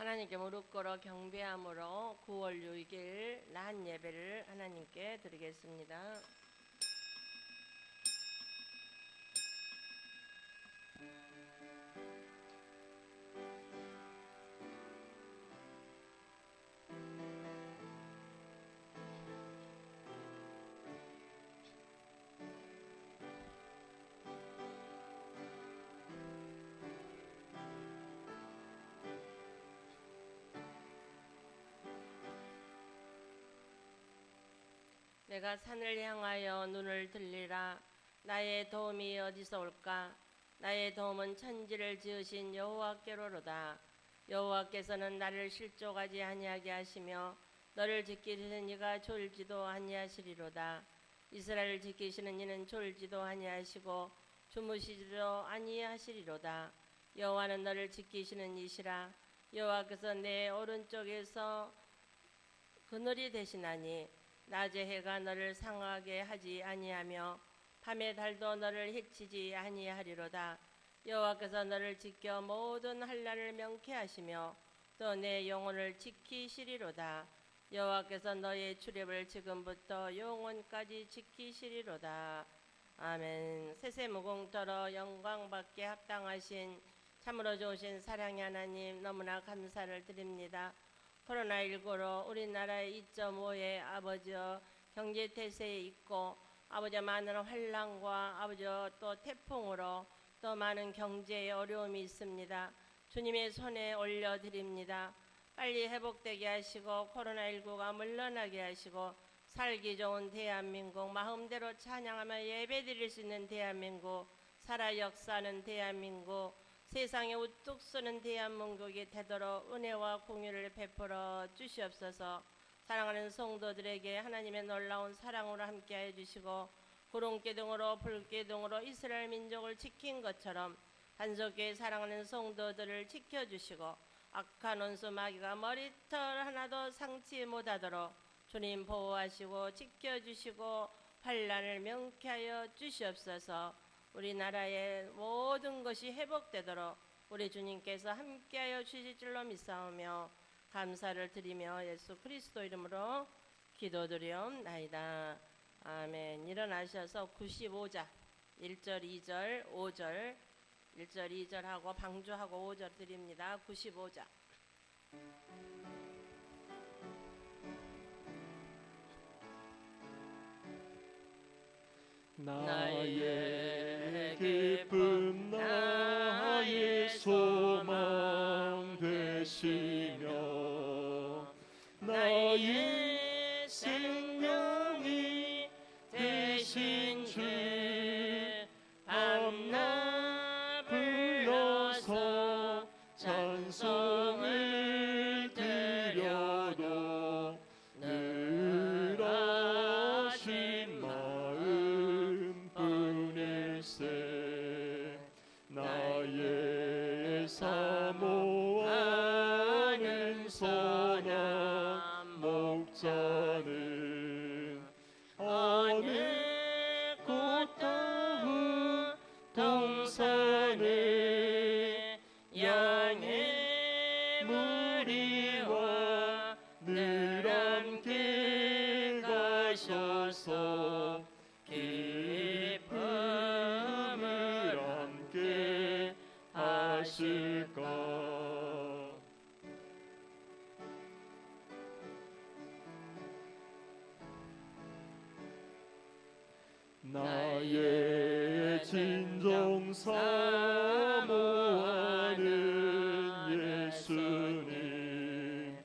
하나님께 무릎 꿇어 경배함으로 9월 6일 낮 예배를 하나님께 드리겠습니다. 내가 산을 향하여 눈을 들리라. 나의 도움이 어디서 올까? 나의 도움은 천지를 지으신 여호와께로로다. 여호와께서는 나를 실족하지 아니하게 하시며 너를 지키시는 이가 졸지도 아니하시리로다. 이스라엘을 지키시는 이는 졸지도 아니하시고 주무시지도 아니하시리로다. 여호와는 너를 지키시는 이시라. 여호와께서 내 오른쪽에서 그늘이 되시나니 낮에 해가 너를 상하게 하지 아니하며 밤에 달도 너를 해치지 아니하리로다. 여호와께서 너를 지켜 모든 환난을 명쾌하시며 또 내 영혼을 지키시리로다. 여호와께서 너의 출입을 지금부터 영원까지 지키시리로다. 아멘. 세세무공터로 영광받게 합당하신 참으로 좋으신 사랑의 하나님, 너무나 감사를 드립니다. 코로나19로 우리나라의 2.5의 아버지여 경제태세에 있고 아버지 많은 환난과 아버지 또 태풍으로 또 많은 경제의 어려움이 있습니다. 주님의 손에 올려드립니다. 빨리 회복되게 하시고 코로나19가 물러나게 하시고 살기 좋은 대한민국, 마음대로 찬양하며 예배드릴 수 있는 대한민국, 살아 역사하는 대한민국, 세상에 우뚝 서는 대한민국이 되도록 은혜와 공유를 베풀어 주시옵소서. 사랑하는 성도들에게 하나님의 놀라운 사랑으로 함께해 주시고 구름기둥으로 불기둥으로 이스라엘 민족을 지킨 것처럼 단속에 사랑하는 성도들을 지켜주시고 악한 원수 마귀가 머리털 하나도 상치 못하도록 주님 보호하시고 지켜주시고 환난을 명쾌하여 주시옵소서. 우리나라의 모든 것이 회복되도록 우리 주님께서 함께하여 주실 줄로 믿사오며 감사를 드리며 예수 그리스도 이름으로 기도드리옵나이다. 아멘. 일어나셔서 95자 1절 2절 5절 1절 2절 하고 방주하고 5절 드립니다. 95자. 나의 기쁨 나의 소망 되시며 나의 생명이 되신 주 밤낮 불러서 찬송을 드려도 늘 하신 마음 뿐일세. 나의 사모하는 선한 목자는 어느 꽃다운 동산에 양의 무리와 늘 함께 가셔서 기쁨을 함께 하실까. 나의 진정 사모하는 예수님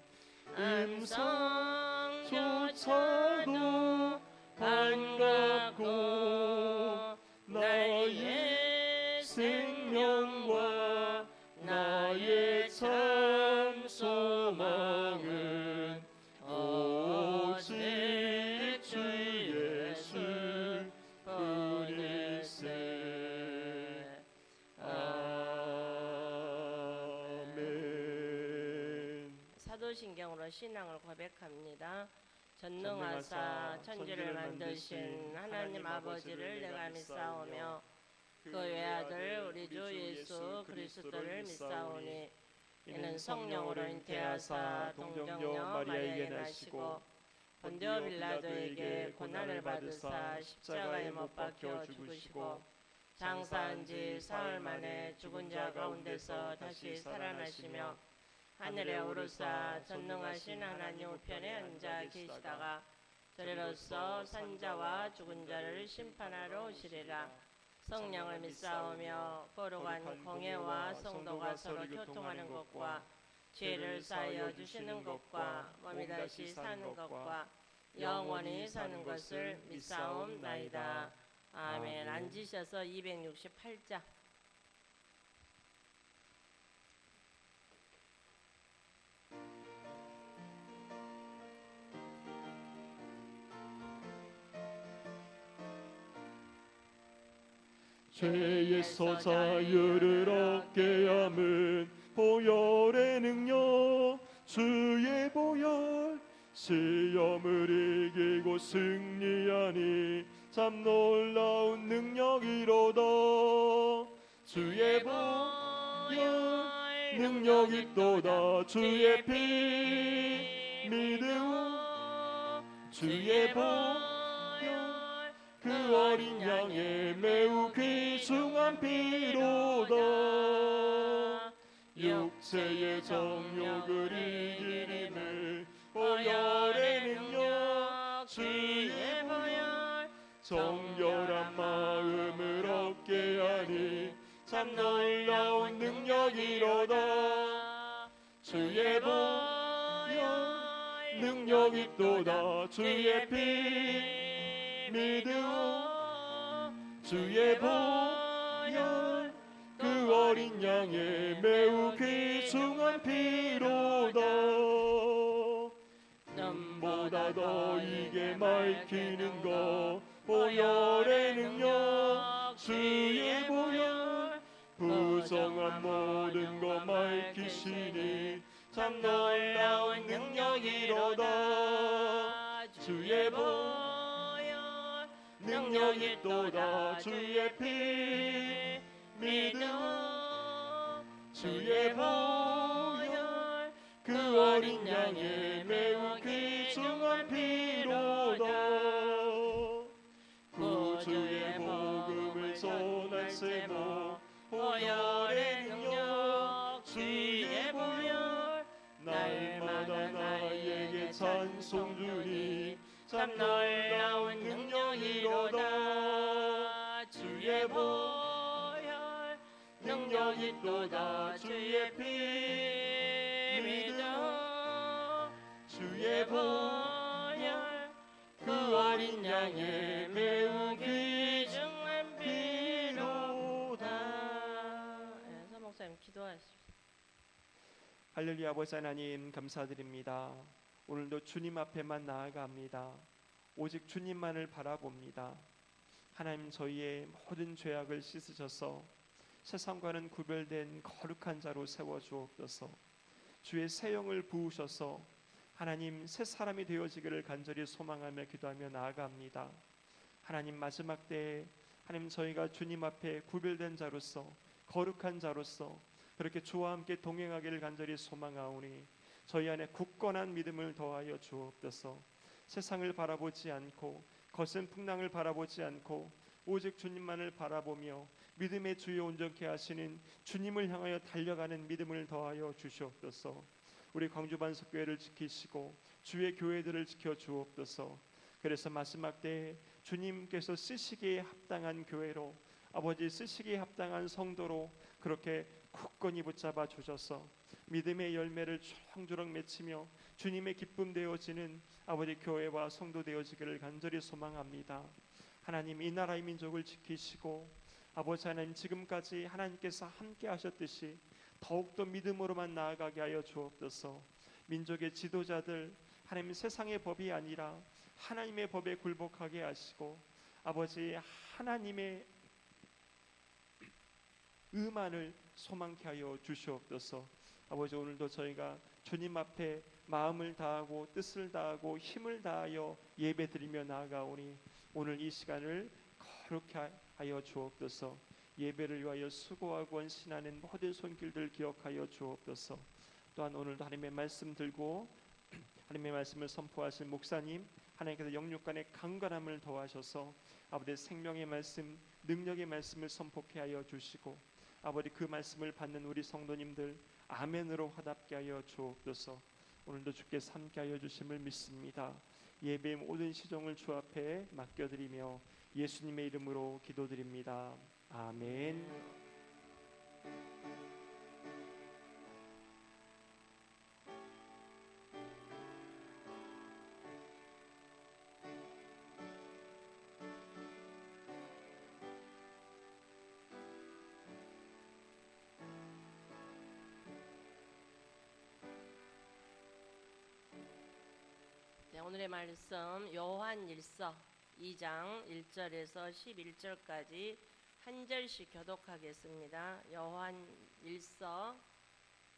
음성조차도 반갑고 나의 생명과 나의 참 소망은 오직 주 예수 뿐일세. 아멘. 사도신경으로 신앙을 고백합니다. 전능하사 천지를 만드신 하나님 아버지를 내가 믿사오며 그 외아들 우리 주 예수 그리스도를 믿사오니 이는 성령으로 잉태하사 동정녀 마리아에게 나시고 본디오 빌라도에게 고난을 받으사 십자가에 못 박혀 죽으시고 장사한 지 사흘 만에 죽은 자 가운데서 다시 살아나시며 하늘에 오르사 전능하신 하나님 우편에 앉아 계시다가 저리로서 산자와 죽은 자를 심판하러 오시리라. 성령을 믿사오며 거룩한 공예와 성도가 서로 교통하는 것과 죄를 사하여 주시는 것과 몸이 다시 사는 것과 영원히 사는 것을 믿사옵나이다. 아멘. 앉으셔서 268장. 죄에서 자유를 얻게 함은 보혈의 능력 주의 보혈 시험을 이기고 승리하니 참 놀라운 능력이로다. 주의 보혈 능력이 있도다. 주의 피 믿음 주의 보혈 그 어린 양의 매우 귀중한 피로다. 육체의 정욕을 이기는 보혈의 능력 주의 보혈 정결한 마음을 얻게 하니 참 놀라운 능력이로다. 주의 보혈 능력이 있도다. 주의 피 믿음 주의 보혈 그 어린 양의 매우 귀중한 피로다. 눈보다 더 이게 맑히는 것 보혈의 능력 주의 보혈 부정한 모든 것 맑히시니 참 놀라운 능력이로다. 주의 보혈 능력이 있도다. 주의 피 믿음 주의 보혈 그 어린 양의 매우 귀중한 피로다. 구주의 복음을 전할 세모 보혈의 능력 주의 보혈 날마다 나에게 찬송 주니 참 놀라운 능력이로다. 주의 보혈 능력이 있도다. 주의 피 믿음 주의 보혈 그 어린 양의 매우 귀중한 피로다. 서 목사님 기도하십시오. 할렐루야. 아버지 하나님 감사드립니다. 오늘도 주님 앞에만 나아갑니다. 오직 주님만을 바라봅니다. 하나님 저희의 모든 죄악을 씻으셔서 세상과는 구별된 거룩한 자로 세워주옵소서. 주의 새 영을 부으셔서 하나님 새 사람이 되어지기를 간절히 소망하며 기도하며 나아갑니다. 하나님 마지막 때에 하나님 저희가 주님 앞에 구별된 자로서 거룩한 자로서 그렇게 주와 함께 동행하기를 간절히 소망하오니 저희 안에 굳건한 믿음을 더하여 주옵소서. 세상을 바라보지 않고 거센 풍랑을 바라보지 않고 오직 주님만을 바라보며 믿음의 주여 온전케 하시는 주님을 향하여 달려가는 믿음을 더하여 주시옵소서. 우리 광주 반석교회를 지키시고 주의 교회들을 지켜 주옵소서. 그래서 마지막 때에 주님께서 쓰시기에 합당한 교회로 아버지 쓰시기에 합당한 성도로 그렇게 굳건히 붙잡아 주셔서 믿음의 열매를 주렁주렁 맺히며 주님의 기쁨 되어지는 아버지 교회와 성도 되어지기를 간절히 소망합니다. 하나님 이 나라의 민족을 지키시고 아버지 하나님 지금까지 하나님께서 함께 하셨듯이 더욱더 믿음으로만 나아가게 하여 주옵소서. 민족의 지도자들 하나님 세상의 법이 아니라 하나님의 법에 굴복하게 하시고 아버지 하나님의 의만을 소망케 하여 주시옵소서. 아버지 오늘도 저희가 주님 앞에 마음을 다하고 뜻을 다하고 힘을 다하여 예배드리며 나아가오니 오늘 이 시간을 거룩하게 하여 주옵소서. 예배를 위하여 수고하고 헌신하는 모든 손길들 기억하여 주옵소서. 또한 오늘도 하나님의 말씀 들고 하나님의 말씀을 선포하실 목사님, 하나님께서 영육간의 강건함을 더하셔서 아버지 생명의 말씀, 능력의 말씀을 선포케 하여 주시고 아버지 그 말씀을 받는 우리 성도님들 아멘으로 화답게 하여 주옵소서. 오늘도 주께서 함께 하여 주심을 믿습니다. 예배의 모든 시종을 주 앞에 맡겨드리며 예수님의 이름으로 기도드립니다. 아멘. 네, 오늘의 말씀 요한일서 2장 1절에서 11절까지 한 절씩 교독하겠습니다. 요한일서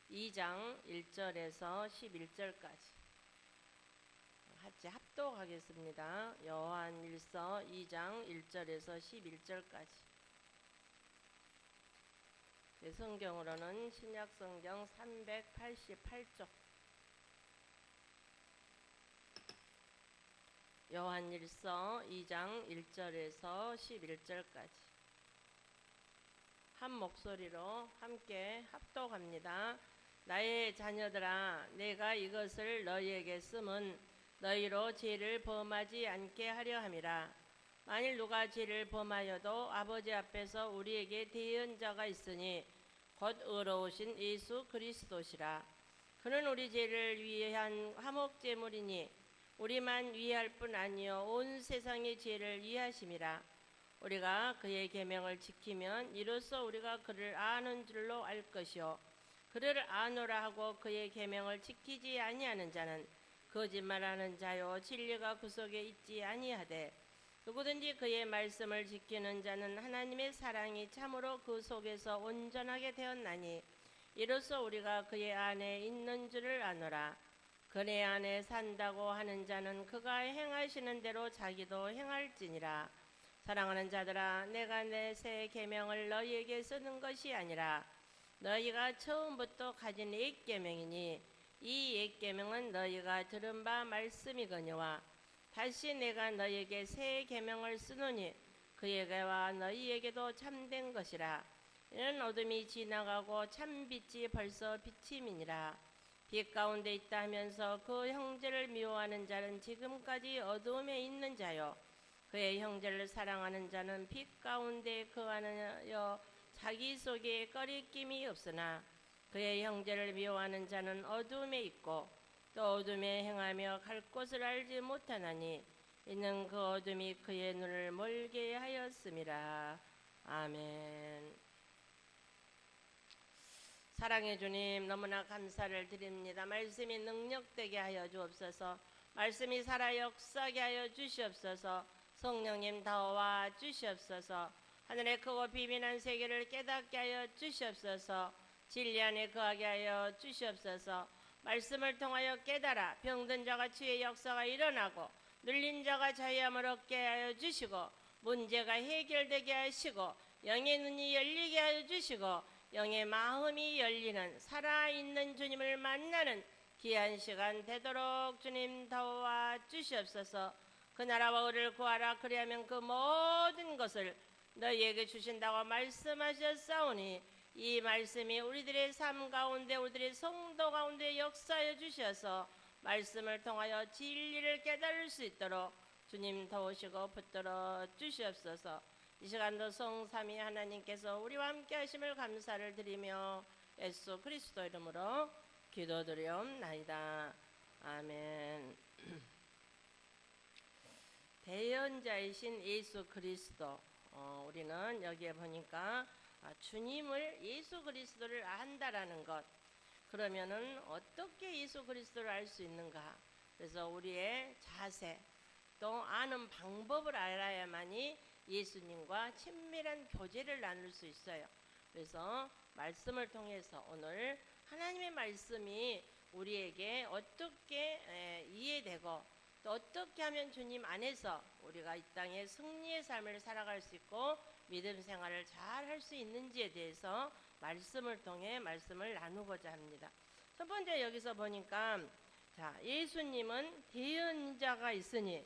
2장 1절에서 11절까지 같이 합독하겠습니다. 요한일서 2장 1절에서 11절까지. 네, 성경으로는 신약성경 388쪽. 요한일서 2장 1절에서 11절까지 한 목소리로 함께 합독합니다. 나의 자녀들아, 내가 이것을 너희에게 쓰면 너희로 죄를 범하지 않게 하려 함이라. 만일 누가 죄를 범하여도 아버지 앞에서 우리에게 대언자가 있으니 곧 의로우신 예수 그리스도시라. 그는 우리 죄를 위한 화목제물이니 우리만 위할 뿐 아니요 온 세상의 죄를 위하심이라. 우리가 그의 계명을 지키면 이로써 우리가 그를 아는 줄로 알 것이요 그를 아노라 하고 그의 계명을 지키지 아니하는 자는 거짓말하는 자요 진리가 그 속에 있지 아니하되 누구든지 그의 말씀을 지키는 자는 하나님의 사랑이 참으로 그 속에서 온전하게 되었나니 이로써 우리가 그의 안에 있는 줄을 아노라. 그네 안에 산다고 하는 자는 그가 행하시는 대로 자기도 행할지니라. 사랑하는 자들아, 내가 내 새 계명을 너희에게 쓰는 것이 아니라 너희가 처음부터 가진 옛 계명이니 이 옛 계명은 너희가 들은 바 말씀이거니와 다시 내가 너희에게 새 계명을 쓰노니 그에게와 너희에게도 참된 것이라. 이는 어둠이 지나가고 참 빛이 벌써 비침이니라. 빛 가운데 있다 하면서 그 형제를 미워하는 자는 지금까지 어두움에 있는 자요 그의 형제를 사랑하는 자는 빛 가운데 거하여 자기 속에 꺼리낌이 없으나 그의 형제를 미워하는 자는 어두움에 있고 또 어둠에 행하며 갈 곳을 알지 못하나니 이는 그 어둠이 그의 눈을 멀게 하였음이라. 아멘. 사랑해 주님, 너무나 감사를 드립니다. 말씀이 능력되게 하여 주옵소서. 말씀이 살아 역사하게 하여 주시옵소서. 성령님 더와 주시옵소서. 하늘의 크고 비밀한 세계를 깨닫게 하여 주시옵소서. 진리 안에 거하게 하여 주시옵소서. 말씀을 통하여 깨달아 병든 자가 치유의 역사가 일어나고 눌린 자가 자유함을 얻게 하여 주시고 문제가 해결되게 하시고 영의 눈이 열리게 하여 주시고 영의 마음이 열리는 살아있는 주님을 만나는 귀한 시간 되도록 주님 도와 주시옵소서. 그 나라와 의를 구하라. 그리하면 그 모든 것을 너희에게 주신다고 말씀하셨사오니 이 말씀이 우리들의 삶 가운데 우리들의 성도 가운데 역사하여 주셔서 말씀을 통하여 진리를 깨달을 수 있도록 주님 도우시고 붙들어 주시옵소서. 이 시간도 성삼위 하나님께서 우리와 함께 하심을 감사를 드리며 예수 그리스도 이름으로 기도드리옵나이다. 아멘. 대언자이신 예수 그리스도, 우리는 여기에 보니까 주님을 예수 그리스도를 안다라는 것. 그러면은 어떻게 예수 그리스도를 알 수 있는가? 그래서 우리의 자세 또 아는 방법을 알아야만이 예수님과 친밀한 교제를 나눌 수 있어요. 그래서 말씀을 통해서 오늘 하나님의 말씀이 우리에게 어떻게 이해되고 또 어떻게 하면 주님 안에서 우리가 이 땅에 승리의 삶을 살아갈 수 있고 믿음 생활을 잘 할 수 있는지에 대해서 말씀을 통해 말씀을 나누고자 합니다. 첫 번째 여기서 보니까 자, 예수님은 대언자가 있으니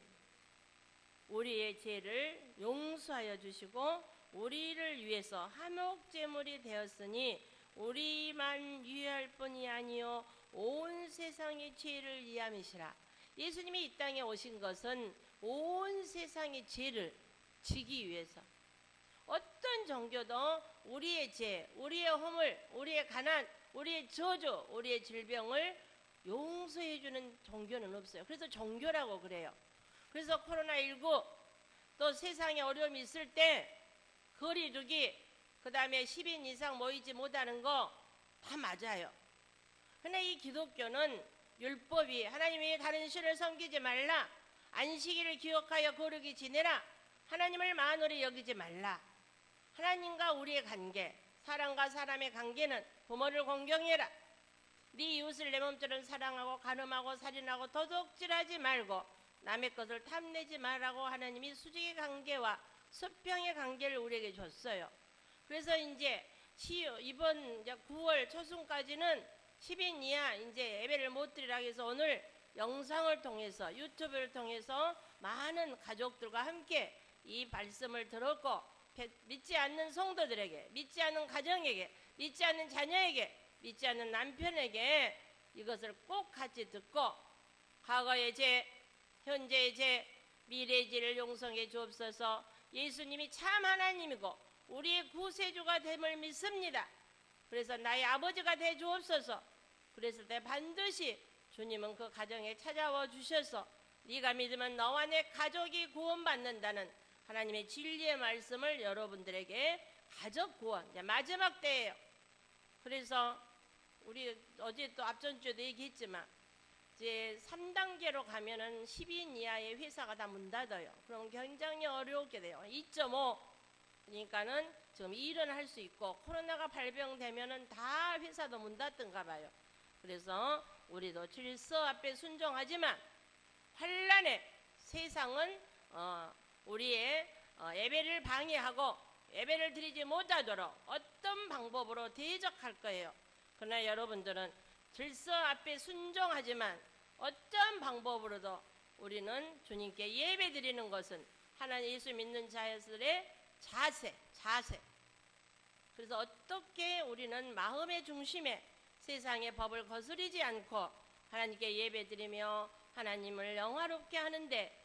우리의 죄를 용서하여 주시고 우리를 위해서 화목제물이 되었으니 우리만 위할 뿐이 아니요 온 세상의 죄를 위함이시라. 예수님이 이 땅에 오신 것은 온 세상의 죄를 지기 위해서. 어떤 종교도 우리의 죄, 우리의 허물, 우리의 가난, 우리의 저주, 우리의 질병을 용서해 주는 종교는 없어요. 그래서 종교라고 그래요. 그래서 코로나19 또 세상에 어려움이 있을 때 거리두기, 그 다음에 10인 이상 모이지 못하는 거 다 맞아요. 근데 이 기독교는 율법이 하나님이 다른 신을 섬기지 말라, 안식일을 기억하여 거룩히 지내라, 하나님을 만홀히 여기지 말라, 하나님과 우리의 관계, 사람과 사람의 관계는 부모를 공경해라, 네 이웃을 내 몸처럼 사랑하고 간음하고 살인하고 도둑질하지 말고 남의 것을 탐내지 말라고 하나님이 수직의 관계와 수평의 관계를 우리에게 줬어요. 그래서 이제 이번 9월 초순까지는 10인 이하 이제 예배를 못 드리라 해서 오늘 영상을 통해서 유튜브를 통해서 많은 가족들과 함께 이 말씀을 들었고 믿지 않는 성도들에게, 믿지 않는 가정에게, 믿지 않는 자녀에게, 믿지 않는 남편에게 이것을 꼭 같이 듣고 과거의 죄, 현재의 죄, 미래의 죄를 용서해 주옵소서. 예수님이 참 하나님이고 우리의 구세주가 됨을 믿습니다. 그래서 나의 아버지가 돼 주옵소서. 그랬을 때 반드시 주님은 그 가정에 찾아와 주셔서 네가 믿으면 너와 내 가족이 구원받는다는 하나님의 진리의 말씀을 여러분들에게 가족 구원, 이제 마지막 때예요. 그래서 우리 어제 또 앞전주에도 얘기했지만 이제 3단계로 가면은 10인 이하의 회사가 다 문 닫아요. 그럼 굉장히 어렵게 돼요. 2.5 그러니까는 지금 일은 할 수 있고 코로나가 발병되면은 다 회사도 문 닫던가 봐요. 그래서 우리도 질서 앞에 순종하지만 환란의 세상은 우리의 예배를 방해하고 예배를 드리지 못하도록 어떤 방법으로 대적할 거예요. 그러나 여러분들은 질서 앞에 순종하지만 어떤 방법으로도 우리는 주님께 예배 드리는 것은 하나님 예수 믿는 자들의 자세. 그래서 어떻게 우리는 마음의 중심에 세상의 법을 거스르지 않고 하나님께 예배 드리며 하나님을 영화롭게 하는데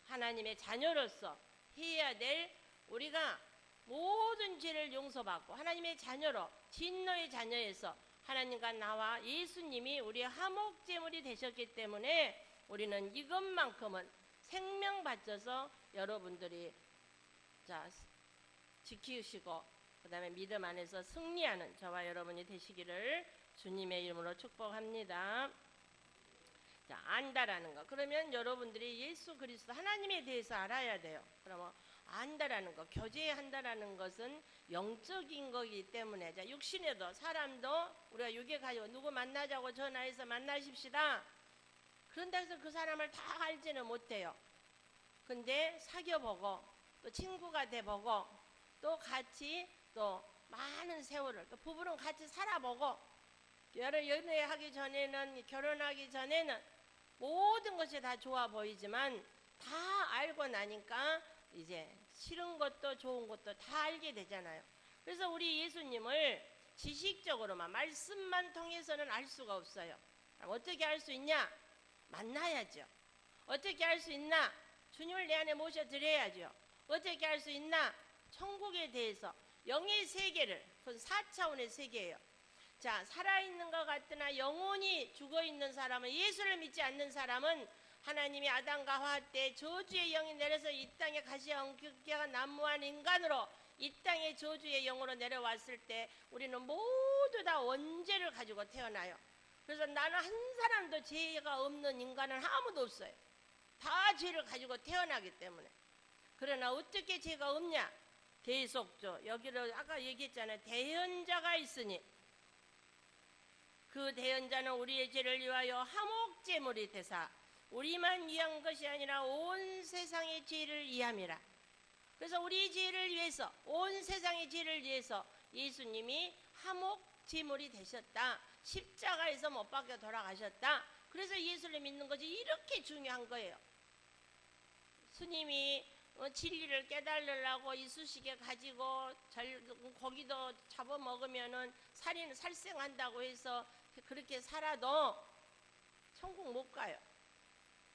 하나님의 자녀로서 해야 될 우리가 모든 죄를 용서받고 하나님의 자녀로 진노의 자녀에서 하나님과 나와 예수님이 우리의 화목제물이 되셨기 때문에 우리는 이것만큼은 생명 바쳐서 여러분들이 지키시고 그 다음에 믿음 안에서 승리하는 저와 여러분이 되시기를 주님의 이름으로 축복합니다. 자, 안다라는 거. 그러면 여러분들이 예수 그리스도 하나님에 대해서 알아야 돼요. 그러면 안다라는 거, 교제한다라는 것은 영적인 거기 때문에 자, 육신에도 사람도 우리가 육에 가지고 누구 만나자고 전화해서 만나십시다. 그런다 해서 그 사람을 다 알지는 못해요. 근데 사귀어보고 또 친구가 돼보고 또 같이 또 많은 세월을 또 부부는 같이 살아보고 연애하기 전에는 결혼하기 전에는 모든 것이 다 좋아 보이지만 다 알고 나니까 이제 싫은 것도 좋은 것도 다 알게 되잖아요. 그래서 우리 예수님을 지식적으로만 말씀만 통해서는 알 수가 없어요. 어떻게 알 수 있냐? 만나야죠. 어떻게 알 수 있나? 주님을 내 안에 모셔드려야죠. 어떻게 알 수 있나? 천국에 대해서 영의 세계를, 그건 4차원의 세계예요. 자, 살아있는 것 같으나 영혼이 죽어있는 사람은, 예수를 믿지 않는 사람은 하나님이 아담과 하와 때 저주의 영이 내려서 이 땅에 가시와 엉켜가 난무한 인간으로 이 땅에 저주의 영으로 내려왔을 때 우리는 모두 다 원죄를 가지고 태어나요. 그래서 나는 한 사람도 죄가 없는 인간은 아무도 없어요. 다 죄를 가지고 태어나기 때문에. 그러나 어떻게 죄가 없냐? 대속조, 여기를 아까 얘기했잖아요. 대언자가 있으니 그 대언자는 우리의 죄를 위하여 화목제물이 되사 우리만 위한 것이 아니라 온 세상의 죄를 위함이라. 그래서 우리 죄를 위해서, 온 세상의 죄를 위해서 예수님이 화목제물이 되셨다. 십자가에서 못 박혀 돌아가셨다. 그래서 예수를 믿는 것이 이렇게 중요한 거예요. 스님이 진리를 깨달으려고 이쑤시개 가지고 고기도 잡아먹으면은 살생한다고 해서 그렇게 살아도 천국 못 가요.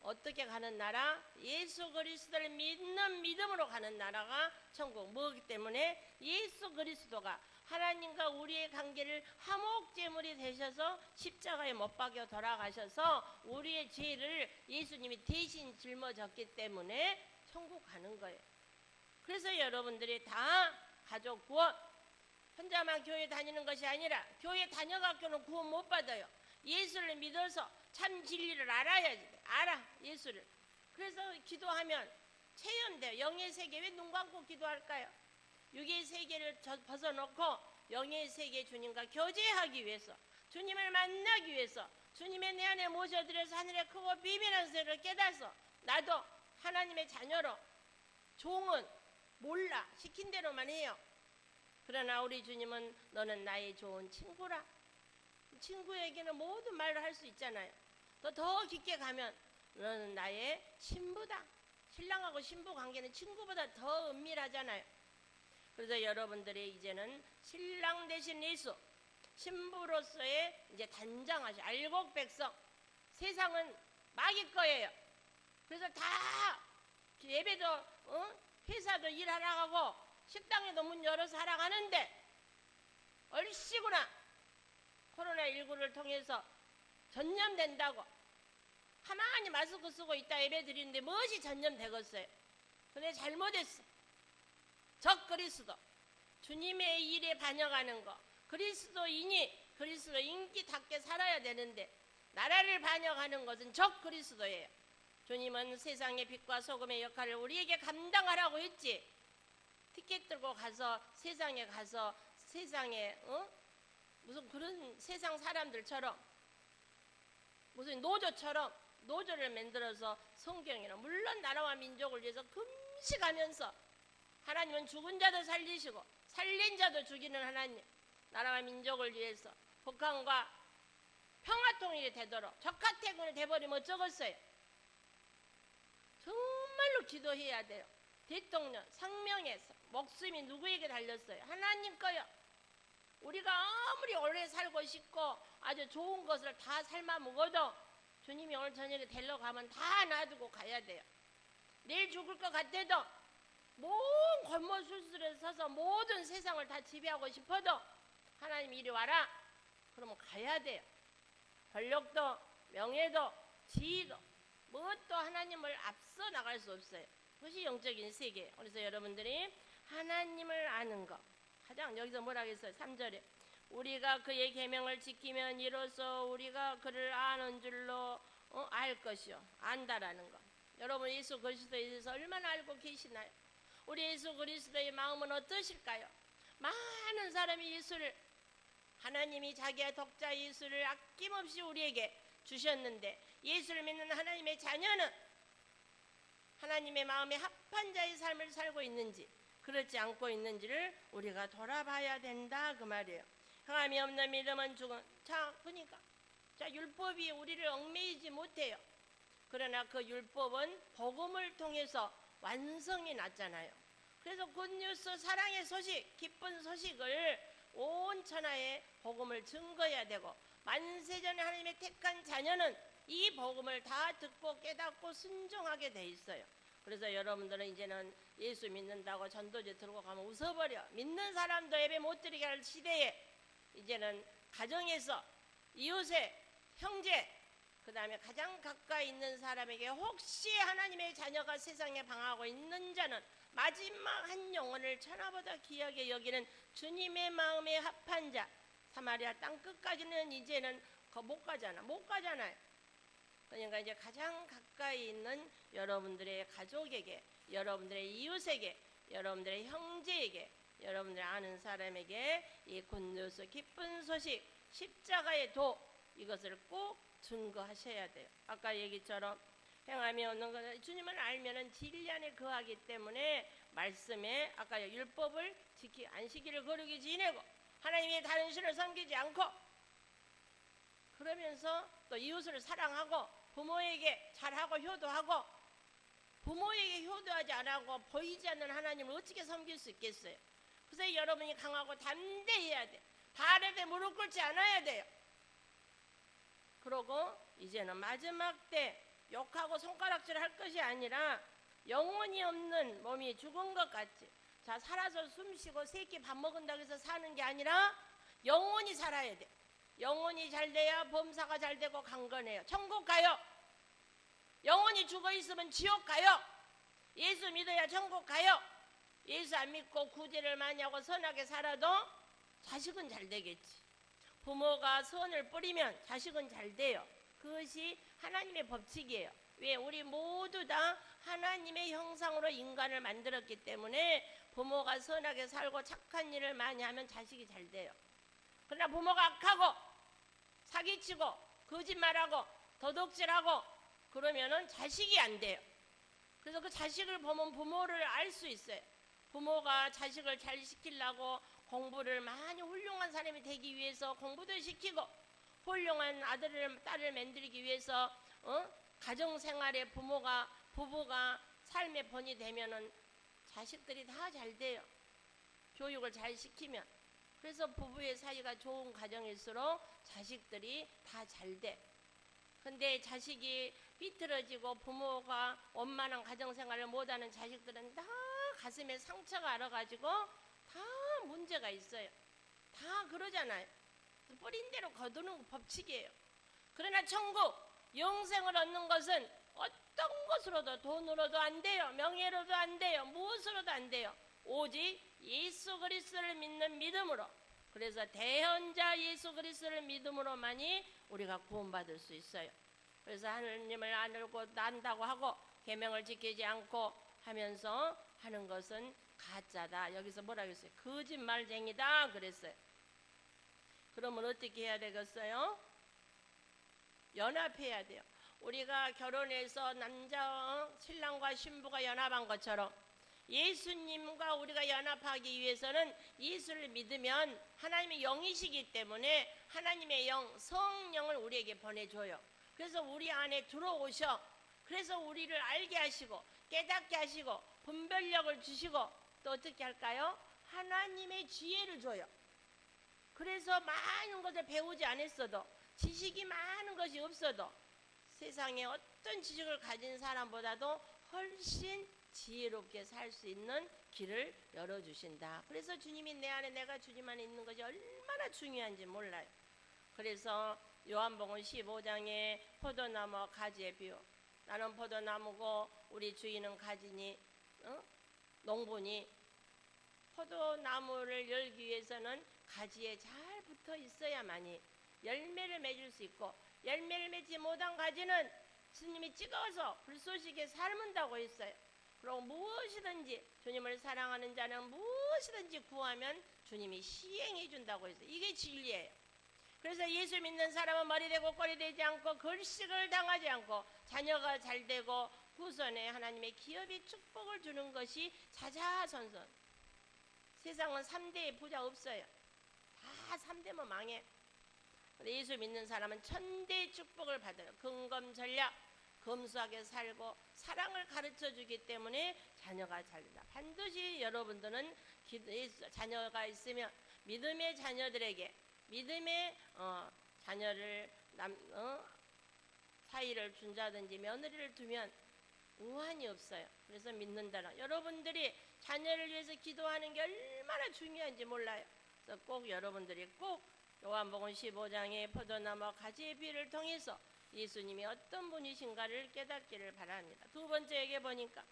어떻게 가는 나라? 예수 그리스도를 믿는 믿음으로 가는 나라가 천국. 뭐기 때문에 예수 그리스도가 하나님과 우리의 관계를 화목제물이 되셔서 십자가에 못 박여 돌아가셔서 우리의 죄를 예수님이 대신 짊어졌기 때문에 천국 가는 거예요. 그래서 여러분들이 다 가족 구원, 혼자만 교회 다니는 것이 아니라 교회 다녀갖고는 구원 못 받아요. 예수를 믿어서 참 진리를 알아야지. 알아, 예수를. 그래서 기도하면 체현돼요. 영의 세계. 왜 눈 감고 기도할까요? 육의 세계를 벗어놓고 영의 세계 주님과 교제하기 위해서, 주님을 만나기 위해서, 주님의 내 안에 모셔드려서 하늘의 크고 비밀한 세를 깨달아서 나도 하나님의 자녀로, 종은 몰라, 시킨 대로만 해요. 그러나 우리 주님은 너는 나의 좋은 친구라. 친구에게는 모든 말을 할 수 있잖아요. 더 깊게 가면 너는 나의 신부다. 신랑하고 신부 관계는 친구보다 더 은밀하잖아요. 그래서 여러분들이 이제는 신랑 대신 예수, 신부로서의 이제 단장하시 알곡 백성. 세상은 마귀 거예요. 그래서 다 예배도 회사도 일하러 가고 식당에도 문 열어서 하러 가는데 얼씨구나 코로나19를 통해서 전염된다고 가만히 마스크 쓰고 있다 예배 드리는데 무엇이 전염되겠어요? 근데 잘못했어. 적 그리스도, 주님의 일에 반영하는 거, 그리스도인이 그리스도 인기답게 살아야 되는데 나라를 반영하는 것은 적 그리스도예요. 주님은 세상의 빛과 소금의 역할을 우리에게 감당하라고 했지. 티켓 들고 가서 세상에 가서 세상에 무슨 그런 세상 사람들처럼 무슨 노조를 만들어서 성경이나 물론 나라와 민족을 위해서 금식하면서 하나님은 죽은 자도 살리시고 살린 자도 죽이는 하나님, 나라와 민족을 위해서 북한과 평화통일이 되도록 적화태군이 돼버리면 어쩌겠어요? 정말로 기도해야 돼요. 대통령 상명에서 목숨이 누구에게 달렸어요? 하나님 거요. 우리가 아무리 오래 살고 싶고 아주 좋은 것을 다 삶아 먹어도 주님이 오늘 저녁에 데리러 가면 다 놔두고 가야 돼요. 내일 죽을 것 같아도 먼 골목술술에 서서 모든 세상을 다 지배하고 싶어도 하나님 이리 와라. 그러면 가야 돼요. 권력도 명예도 지위도 무엇도 하나님을 앞서 나갈 수 없어요. 그것이 영적인 세계예요. 그래서 여러분들이 하나님을 아는 것, 가장 여기서 뭐라고 했어요? 3절에 우리가 그의 계명을 지키면 이로써 우리가 그를 아는 줄로 알 것이요. 안다라는 것. 여러분 예수 그리스도에 대해서 얼마나 알고 계시나요? 우리 예수 그리스도의 마음은 어떠실까요? 많은 사람이 예수를, 하나님이 자기의 독자 예수를 아낌없이 우리에게 주셨는데 예수를 믿는 하나님의 자녀는 하나님의 마음에 합한 자의 삶을 살고 있는지 그렇지 않고 있는지를 우리가 돌아봐야 된다 그 말이에요. 행함이 없는 믿음은 죽은. 자, 그러니까 율법이 우리를 얽매이지 못해요. 그러나 그 율법은 복음을 통해서 완성이 났잖아요. 그래서 굿뉴스, 사랑의 소식, 기쁜 소식을 온 천하에 복음을 증거해야 되고 만세전에 하나님의 택한 자녀는 이 복음을 다 듣고 깨닫고 순종하게 돼 있어요. 그래서 여러분들은 이제는 예수 믿는다고 전도지 들고 가면 웃어버려. 믿는 사람도 예배 못 드리게 할 시대에 이제는 가정에서 이웃에 형제 그 다음에 가장 가까이 있는 사람에게 혹시 하나님의 자녀가 세상에 방황하고 있는 자는 마지막 한 영혼을 천하보다 귀하게 여기는 주님의 마음에 합한 자. 사마리아 땅 끝까지는 이제는 못 가잖아요. 그러니까 이제 가장 가까이 있는 여러분들의 가족에게, 여러분들의 이웃에게, 여러분들의 형제에게, 여러분들의 아는 사람에게 이 굿뉴스, 기쁜 소식, 십자가의 도, 이것을 꼭 증거하셔야 돼요. 아까 얘기처럼 행함이 없는 것은 주님을 알면은 진리 안에 거하기 때문에 말씀에 아까 율법을 안식일을 거룩히 지내고 하나님의 다른 신을 섬기지 않고 그러면서 또 이웃을 사랑하고 부모에게 잘하고 효도하고 부모에게 효도하지 않고 보이지 않는 하나님을 어떻게 섬길 수 있겠어요? 그래서 여러분이 강하고 담대해야 돼. 발에 무릎 꿇지 않아야 돼요. 그러고 이제는 마지막 때 욕하고 손가락질 할 것이 아니라 영혼이 없는 몸이 죽은 것 같이, 자, 살아서 숨쉬고 새끼 밥 먹은다고 해서 사는 게 아니라 영혼이 살아야 돼. 영혼이 잘 돼야 범사가 잘 되고 강건해요. 천국 가요. 영혼이 죽어 있으면 지옥 가요. 예수 믿어야 천국 가요. 예수 안 믿고 구제를 많이 하고 선하게 살아도 자식은 잘 되겠지. 부모가 선을 뿌리면 자식은 잘 돼요. 그것이 하나님의 법칙이에요. 왜? 우리 모두 다 하나님의 형상으로 인간을 만들었기 때문에 부모가 선하게 살고 착한 일을 많이 하면 자식이 잘 돼요. 그러나 부모가 악하고 사기치고 거짓말하고 도둑질하고 그러면은 자식이 안 돼요. 그래서 그 자식을 보면 부모를 알 수 있어요. 부모가 자식을 잘 시키려고 공부를 많이 훌륭한 사람이 되기 위해서 공부도 시키고 훌륭한 아들을 딸을 만들기 위해서 가정생활에 부부가 삶의 본이 되면은 자식들이 다 잘 돼요. 교육을 잘 시키면. 그래서 부부의 사이가 좋은 가정일수록 자식들이 다 잘 돼. 근데 자식이 삐뚤어지고 부모가 원만한 가정생활을 못하는 자식들은 다 가슴에 상처가 알아가지고 다 문제가 있어요. 다 그러잖아요. 뿌린 대로 거두는 법칙이에요. 그러나 천국, 영생을 얻는 것은 어떤 것으로도, 돈으로도 안 돼요. 명예로도 안 돼요. 무엇으로도 안 돼요. 오직 예수 그리스도를 믿는 믿음으로. 그래서 대언자 예수 그리스도를 믿음으로만이 우리가 구원받을 수 있어요. 그래서 하나님을 알고 난다고 하고 계명을 지키지 않고 하면서 하는 것은 가짜다. 여기서 뭐라고 했어요? 거짓말쟁이다 그랬어요. 그러면 어떻게 해야 되겠어요? 연합해야 돼요. 우리가 결혼해서 신랑과 신부가 연합한 것처럼 예수님과 우리가 연합하기 위해서는 예수를 믿으면 하나님의 영이시기 때문에 하나님의 영, 성령을 우리에게 보내줘요. 그래서 우리 안에 들어오셔. 그래서 우리를 알게 하시고 깨닫게 하시고 분별력을 주시고 또 어떻게 할까요? 하나님의 지혜를 줘요. 그래서 많은 것을 배우지 않았어도, 지식이 많은 것이 없어도 세상에 어떤 지식을 가진 사람보다도 훨씬 지혜롭게 살 수 있는 길을 열어주신다. 그래서 주님이 내 안에, 내가 주님 안에 있는 것이 얼마나 중요한지 몰라요. 그래서 요한복음 15장에 포도나무 가지의 비유, 나는 포도나무고 우리 주인은 가지니, 농부니, 포도나무를 열기 위해서는 가지에 잘 붙어 있어야만이 열매를 맺을 수 있고, 열매를 맺지 못한 가지는 주님이 찍어서 불쏘시개 삶은다고 했어요. 그리고 무엇이든지 주님을 사랑하는 자는 무엇이든지 구하면 주님이 시행해 준다고 했어요. 이게 진리예요. 그래서 예수 믿는 사람은 머리 되고 꼬리 되지 않고 걸식을 당하지 않고 자녀가 잘 되고 후손에 하나님의 기업이 축복을 주는 것이 자자손손. 세상은 3대의 부자 없어요. 다 3대면 망해. 예수 믿는 사람은 천대의 축복을 받아요. 근검전략, 검소하게 살고 사랑을 가르쳐주기 때문에 자녀가 잘 된다. 반드시 여러분들은 자녀가 있으면 믿음의 자녀들에게 믿음의 자녀를 사이를 준다든지 며느리를 두면 우환이 없어요. 그래서 믿는다라. 여러분들이 자녀를 위해서 기도하는 게 얼마나 중요한지 몰라요. 그래서 꼭 여러분들이 꼭 요한복음 15장의 포도나무 가지의 비유를 통해서 예수님이 어떤 분이신가를 깨닫기를 바랍니다. 두 번째에게 보니까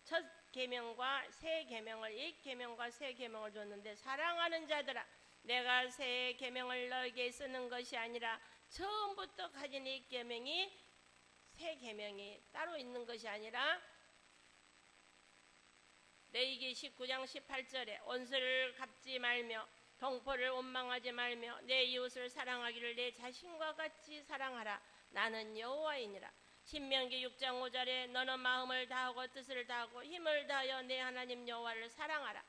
첫 계명과 새 계명을, 옛 계명과 새 계명을 줬는데, 사랑하는 자들아, 내가 새 계명을 너에게 쓰는 것이 아니라 처음부터 가진 이 계명이, 새 계명이 따로 있는 것이 아니라 레위기 19장 18절에 원수를 갚지 말며 동포를 원망하지 말며 내 이웃을 사랑하기를 내 자신과 같이 사랑하라. 나는 여호와이니라. 신명기 6장 5절에 너는 마음을 다하고 뜻을 다하고 힘을 다하여 내 하나님 여호와를 사랑하라.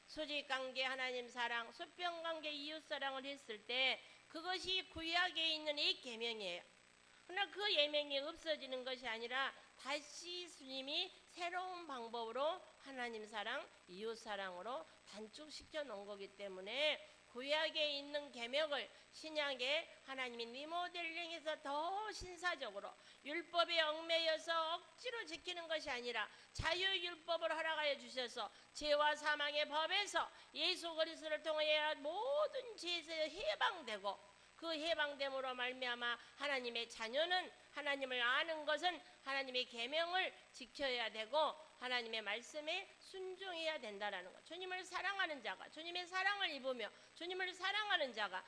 수직관계 하나님 사랑, 수평관계 이웃 사랑을 했을 때 그것이 구약에 있는 이 계명이에요. 그러나 그 예명이 없어지는 것이 아니라 다시 주님이 새로운 방법으로 하나님 사랑, 이웃 사랑으로 단축시켜 놓은 거기 때문에 구약에 있는 계명을 신약에 하나님이 리모델링해서 더 신사적으로 율법에 얽매여서 억지로 지키는 것이 아니라 자유율법을 허락하여 주셔서 죄와 사망의 법에서 예수 그리스도를 통하여 모든 죄에서 해방되고 그 해방됨으로 말미암아 하나님의 자녀는 하나님을 아는 것은 하나님의 계명을 지켜야 되고 하나님의 말씀에 순종해야 된다라는 것. 주님을 사랑하는 자가 주님의 사랑을 입으며 주님을 사랑하는 자가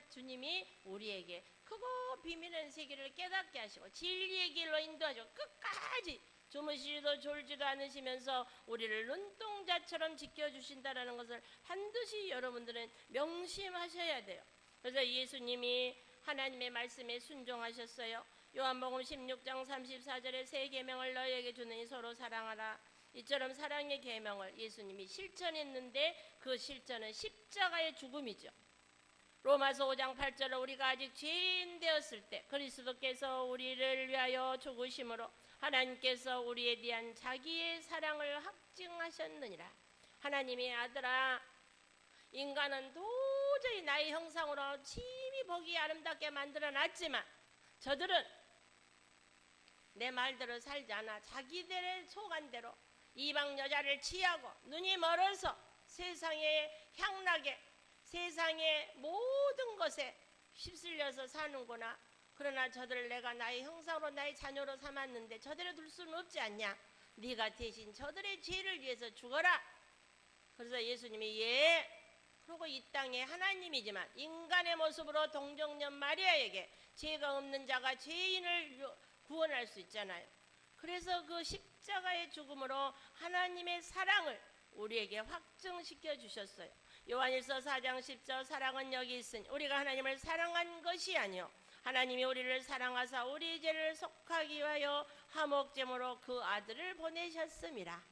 주님이 우리에게 크고 비밀한 세계를 깨닫게 하시고 진리의 길로 인도하시고 끝까지 주무시지도 졸지도 않으시면서 우리를 눈동자처럼 지켜주신다라는 것을 반드시 여러분들은 명심하셔야 돼요. 그래서 예수님이 하나님의 말씀에 순종하셨어요. 요한복음 16장 34절에 새 계명을 너희에게 주느니 서로 사랑하라. 이처럼 사랑의 계명을 예수님이 실천했는데 그 실천은 십자가의 죽음이죠. 로마서 5장 8절에 우리가 아직 죄인 되었을 때 그리스도께서 우리를 위하여 죽으심으로 하나님께서 우리에 대한 자기의 사랑을 확증하셨느니라. 하나님의 아들아, 인간은 도저히 나의 형상으로 심히 보기 아름답게 만들어놨지만 저들은 내 말대로 살지 않아 자기들의 속안대로 이방 여자를 취하고 눈이 멀어서 세상의 향락에 세상의 모든 것에 휩쓸려서 사는구나. 그러나 저들을 내가 나의 형상으로 나의 자녀로 삼았는데 저들을 둘 수는 없지 않냐. 네가 대신 저들의 죄를 위해서 죽어라. 그래서 예수님이 그리고 이 땅에 하나님이지만 인간의 모습으로 동정녀 마리아에게 죄가 없는 자가 죄인을 구원할 수 있잖아요. 그래서 그 십자가의 죽음으로 하나님의 사랑을 우리에게 확증시켜 주셨어요. 요한일서 4장 10절 사랑은 여기 있으니 우리가 하나님을 사랑한 것이 아니요 하나님이 우리를 사랑하사 우리 죄를 속하기 위하여 화목제물로 그 아들을 보내셨음이라.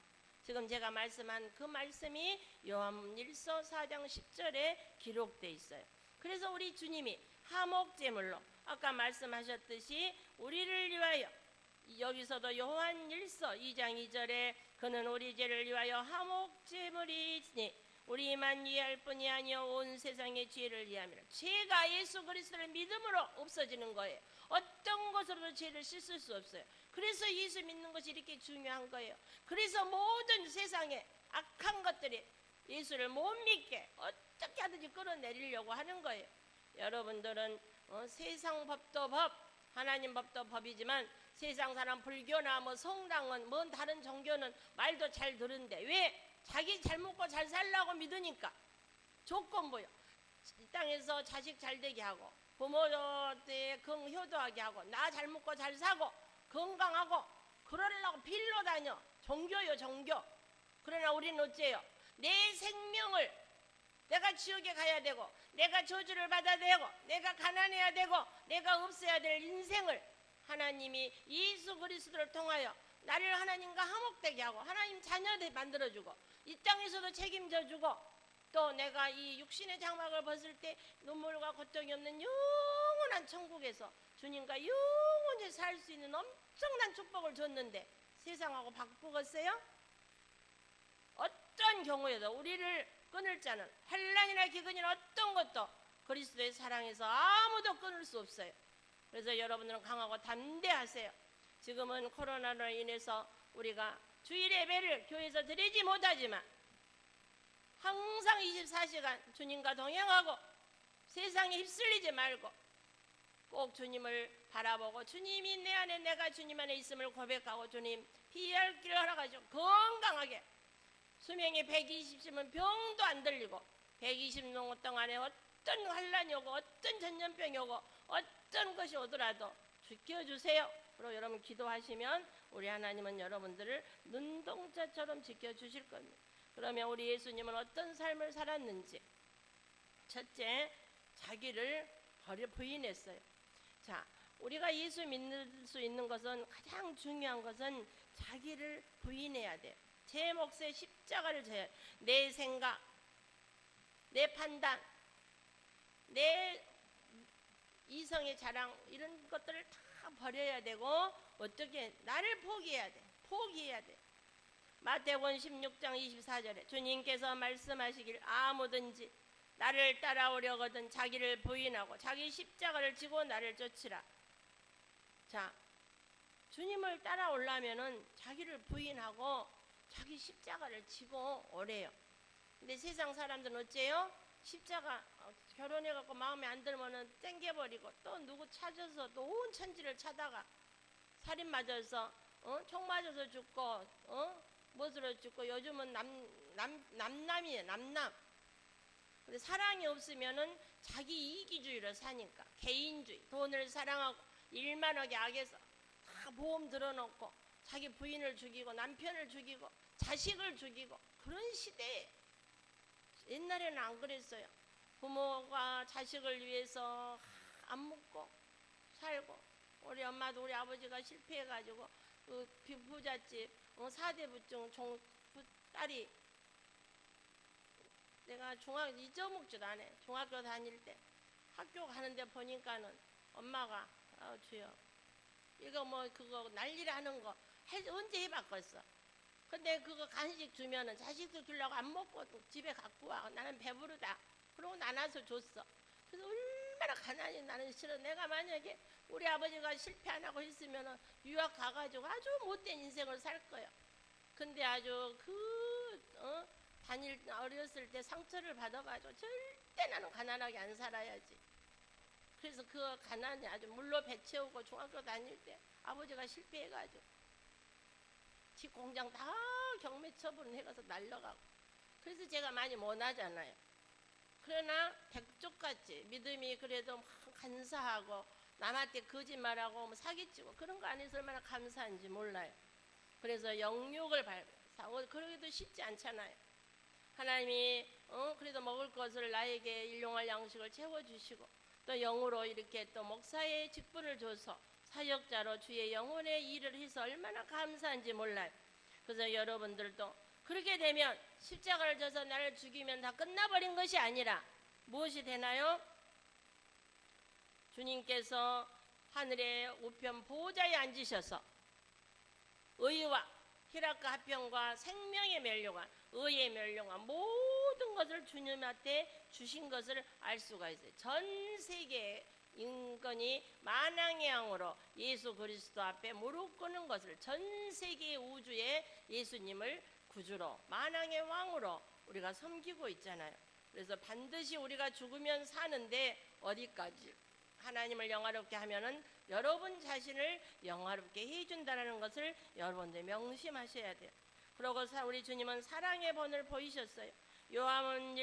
지금 제가 말씀한 그 말씀이 요한일서 4장 10절에 기록되어 있어요. 그래서 우리 주님이 화목제물로 아까 말씀하셨듯이 우리를 위하여 여기서도 요한일서 2장 2절에 그는 우리 죄를 위하여 화목제물이니 우리만 위할 뿐이 아니요 온 세상의 죄를 위함이라. 죄가 예수 그리스도를 믿음으로 없어지는 거예요. 어떤 것으로도 죄를 씻을 수 없어요. 그래서 예수 믿는 것이 이렇게 중요한 거예요. 그래서 모든 세상에 악한 것들이 예수를 못 믿게 어떻게 하든지 끌어내리려고 하는 거예요. 여러분들은 세상 법도 법, 하나님 법도 법이지만 세상 사람 불교나 성당은 다른 종교는 말도 잘 들은데 왜? 자기 잘 먹고 잘 살라고 믿으니까 조건부요. 이 땅에서 자식 잘 되게 하고 부모한테 효도하게 하고 나 잘 먹고 잘 사고 건강하고 그러려고 빌러 다녀. 종교요 종교. 그러나 우리는 어째요? 내 생명을 내가 지옥에 가야 되고 내가 저주를 받아야 되고 내가 가난해야 되고 내가 없어야 될 인생을 하나님이 예수 그리스도를 통하여 나를 하나님과 화목되게 하고 하나님 자녀들 만들어주고 이 땅에서도 책임져주고 또 내가 이 육신의 장막을 벗을 때 눈물과 고통이 없는 영원한 천국에서 주님과 영원히 살 수 있는 엄청난 축복을 줬는데 세상하고 바꾸겠어요? 어떤 경우에도 우리를 끊을 자는 환난이나 기근이나 어떤 것도 그리스도의 사랑에서 아무도 끊을 수 없어요. 그래서 여러분들은 강하고 담대하세요. 지금은 코로나로 인해서 우리가 주일 예배를 교회에서 드리지 못하지만 항상 24시간 주님과 동행하고 세상에 휩쓸리지 말고 꼭 주님을 바라보고 주님이 내 안에 내가 주님 안에 있음을 고백하고 주님 피할 길을 허락하시고 건강하게 수명이 120이면 병도 안 들리고 120년 동안에 어떤 환난이 오고 어떤 전염병이 오고 어떤 것이 오더라도 지켜주세요. 그리고 여러분 기도하시면 우리 하나님은 여러분들을 눈동자처럼 지켜주실 겁니다. 그러면 우리 예수님은 어떤 삶을 살았는지 첫째, 자기를 부인했어요. 자, 우리가 예수 믿을 수 있는 것은 가장 중요한 것은 자기를 부인해야 돼요. 제 몫에 십자가를 져야 내 생각, 내 판단, 내 이성의 자랑 이런 것들을 다 버려야 되고 어떻게 나를 포기해야 돼. 포기해야 돼. 마태복음 16장 24절에 주님께서 말씀하시길 아무든지 나를 따라오려거든 자기를 부인하고 자기 십자가를 지고 나를 쫓으라. 자, 주님을 따라오려면은 자기를 부인하고 자기 십자가를 지고 오래요. 근데 세상 사람들은 어째요? 십자가 결혼해갖고 마음에 안 들면은 땡겨버리고 또 누구 찾아서 또 온 천지를 찾아가 살인 맞아서 총 맞아서 죽고 무엇으로 죽고 요즘은 남남이에요. 남남. 근데 사랑이 없으면은 자기 이기주의로 사니까 개인주의, 돈을 사랑하고 일만 하게 악해서 다 보험 들어놓고 자기 부인을 죽이고 남편을 죽이고 자식을 죽이고 그런 시대에 옛날에는 안 그랬어요. 부모가 자식을 위해서 안 묻고 살고 우리 엄마도 우리 아버지가 실패해가지고 그 부잣집 4대 부중 딸이 내가 잊어먹지도 않아. 중학교 다닐 때 학교 가는데 보니까는 엄마가 주여 이거 뭐 그거 난리라는 거 언제 해봤겠어. 근데 그거 간식 주면은 자식도 주려고 안 먹고 집에 갖고 와. 나는 배부르다. 그러고 나눠서 줬어. 그래서 얼마나 가난히 나는 싫어. 내가 만약에 우리 아버지가 실패 안 하고 있으면은 유학 가가지고 아주 못된 인생을 살 거야. 근데 아주 어렸을 때 상처를 받아가지고 절대 나는 가난하게 안 살아야지. 그래서 그 가난이 아주 물로 배 채우고 중학교 다닐 때 아버지가 실패해가지고 집 공장 다 경매 처분 해가서 날려가고 그래서 제가 많이 못하잖아요. 그러나 백족같이 믿음이 그래도 막 간사하고 남한테 거짓말하고 사기치고 그런 거 안에서 얼마나 감사한지 몰라요. 그래서 영육을 발사하고 그러기도 쉽지 않잖아요. 하나님이 그래도 먹을 것을 나에게 일용할 양식을 채워주시고 또 영으로 이렇게 또 목사의 직분을 줘서 사역자로 주의 영혼의 일을 해서 얼마나 감사한지 몰라요. 그래서 여러분들도 그렇게 되면 십자가를 져서 나를 죽이면 다 끝나버린 것이 아니라 무엇이 되나요? 주님께서 하늘의 우편 보좌에 앉으셔서 의와 희락과 화평과 생명의 멸류관, 의의 멸류관 모든 것을 주님한테 주신 것을 알 수가 있어요. 전 세계 인권이 만왕의 왕으로 예수 그리스도 앞에 무릎 꿇는 것을 전 세계 우주에 예수님을 구주로 만왕의 왕으로 우리가 섬기고 있잖아요. 그래서 반드시 우리가 죽으면 사는데 어디까지 하나님을 영화롭게 하면은 여러분 자신을 영화롭게 해준다는 것을 여러분들 명심하셔야 돼요. 그리고 우리 주님은 사랑의 본을 보이셨어요. 요한복음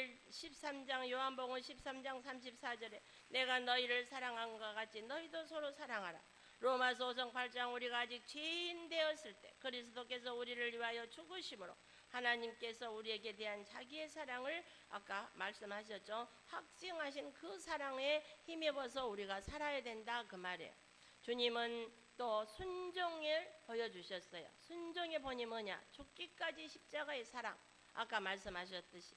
13장 34절에 내가 너희를 사랑한 것 같이 너희도 서로 사랑하라. 로마서 5장 8장 우리가 아직 죄인 되었을 때 그리스도께서 우리를 위하여 죽으심으로 하나님께서 우리에게 대한 자기의 사랑을 아까 말씀하셨죠. 확증하신 그 사랑에 힘입어서 우리가 살아야 된다 그 말이에요. 주님은 또 순종을 보여주셨어요. 순종의 본이 뭐냐? 죽기까지 십자가의 사랑. 아까 말씀하셨듯이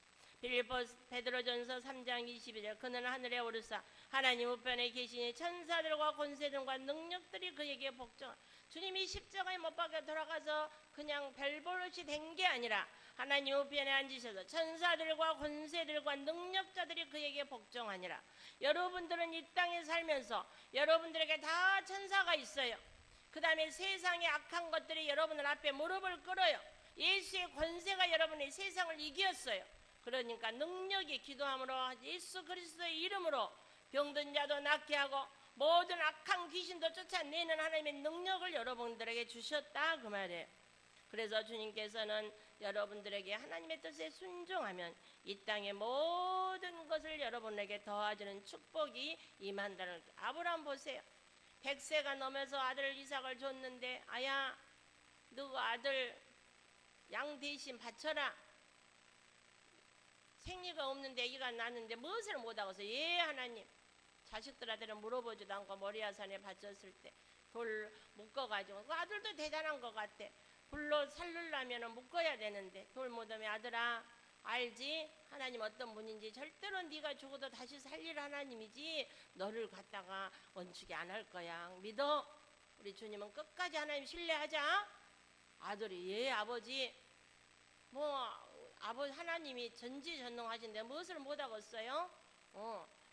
베드로전서 3장 22절 그는 하늘에 오르사 하나님 우편에 계시니 천사들과 권세들과 능력들이 그에게 복종. 주님이 십자가에 못 박혀 돌아가서 그냥 별버릇이 된 게 아니라 하나님 우편에 앉으셔서 천사들과 권세들과 능력자들이 그에게 복종하니라. 여러분들은 이 땅에 살면서 여러분들에게 다 천사가 있어요. 그 다음에 세상의 악한 것들이 여러분들 앞에 무릎을 꿇어요. 예수의 권세가 여러분의 세상을 이겼어요. 그러니까 능력이 기도함으로 예수 그리스도의 이름으로 병든 자도 낫게 하고 모든 악한 귀신도 쫓아내는 하나님의 능력을 여러분들에게 주셨다 그 말이에요. 그래서 주님께서는 여러분들에게 하나님의 뜻에 순종하면 이 땅의 모든 것을 여러분에게 더하주는 축복이 임한다는 거예요. 아브라함 보세요. 100세가 넘어서 아들 이삭을 줬는데 아야 너 아들 양 대신 바쳐라. 생리가 없는데 애기가 낳는데 무엇을 못하고서 예 하나님. 자식들한테는 물어보지도 않고 모리아산에 바쳤을 때 돌 묶어가지고 그 아들도 대단한 것 같아. 불로 살르려면 묶어야 되는데 돌 묻으면 아들아 알지? 하나님 어떤 분인지. 절대로 네가 죽어도 다시 살릴 하나님이지 너를 갖다가 원축이 안 할 거야. 믿어. 우리 주님은 끝까지 하나님 신뢰하자. 아들이 예 아버지 뭐 아버지 하나님이 전지전능하신데 무엇을 못하겠어요?